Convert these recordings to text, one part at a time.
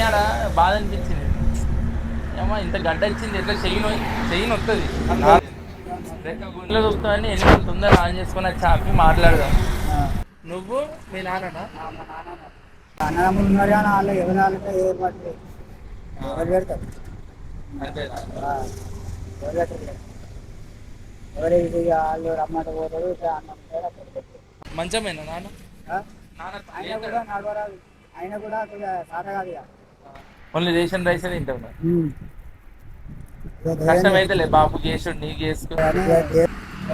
ఆడ బాధ అనిపించింది. ఏమో ఇంత గడ్డ వచ్చింది ఎట్లా చెయ్యి వస్తుంది గుండెలో చూస్తామని ఎన్ని తొందర ఆన్ చేసుకొని వచ్చి ఆపి మాట్లాడదాం. నువ్వు మీ నాన్న అన్నదమ్ములు ఉన్నారు కానీ వాళ్ళు ఎవరు వాళ్ళంటే ఏ పట్టు ఎవరు పెడతారు అంతేనా? ఎవరు పెట్టరు. ఎవరు ఇది వాళ్ళు రమ్మంటే పోతాడు అన్నం మంచమేనా నాన్న? ఆయన కూడా నడవరాదు. ఆయన కూడా సాట కాదు ఇక ఓన్లీ రేషన్ రైస్ తింటాం. కష్టమైతే బాబు చేసుడు నీకు చేసుకో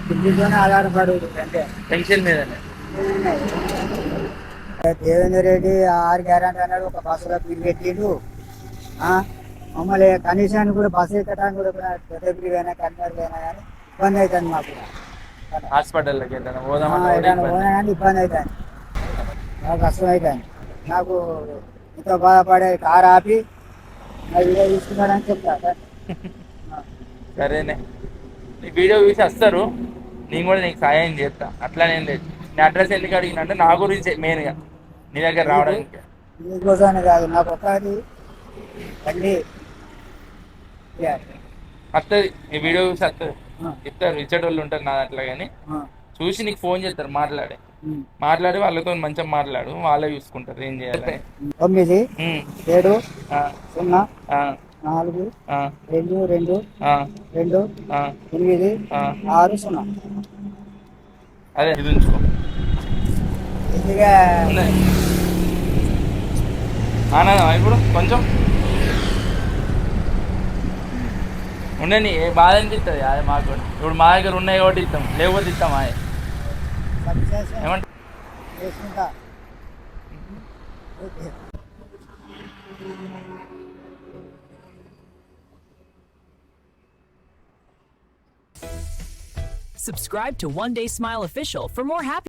పిండితోనే ఆధారపడు అంటే టెన్షన్ మీదనే. దేవేందర్ రెడ్డి 6 గ్యారెంటీ అన్నాడు. ఒక బస్సులో బిల్ పెట్టిండు. మమ్మల్ని కనీసానికి కూడా బస్సు ఎక్కడానికి కూడా పెద్ద బిల్లుగా కన్వర్గైనా కానీ ఇబ్బంది అవుతుంది మాకు. హాస్పిటల్లోకి పోనా కానీ ఇబ్బంది అవుతుంది, నాకు కష్టం అవుతుంది. నాకు ఎంతో బాధపడే కారు ఆపి వీడియో తీసుకున్నాడని చెప్తా. సరేనే, నీ వీడియో చూసి వస్తారు, నేను కూడా నీకు సాయం చేస్తా. అట్లానేం లేదు. నీ అడ్రస్ ఎందుకు అడిగిన అంటే నా గురించి మెయిన్గా నీ దగ్గర రావడానికి. నీకోసానే కాదు, నాకు ఒకటి బండి వస్తుంది. నీ వీడియో చూసి వస్తుంది. ఇస్తారు ఇచ్చేటోళ్ళు ఉంటారు నా దాంట్లో, కానీ చూసి నీకు ఫోన్ చేస్తారు. మాట్లాడి వాళ్ళతో మంచిగా మాట్లాడు, వాళ్ళే చూసుకుంటారు ఏం చేయాలి. 9 7 0 4 2 2 2 8 6 0. అదే ఇది ఉంచుకో. ఆనందం ఇప్పుడు కొంచెం ఉండని, ఏ బాధ అనిపిస్తుంది అదే మాకు. ఇప్పుడు మా దగ్గర ఉన్నాయి కాబట్టి ఇస్తాం, లేకపోతే ఇస్తాం. ఏమంటే Subscribe to One Day Smile Official for more happy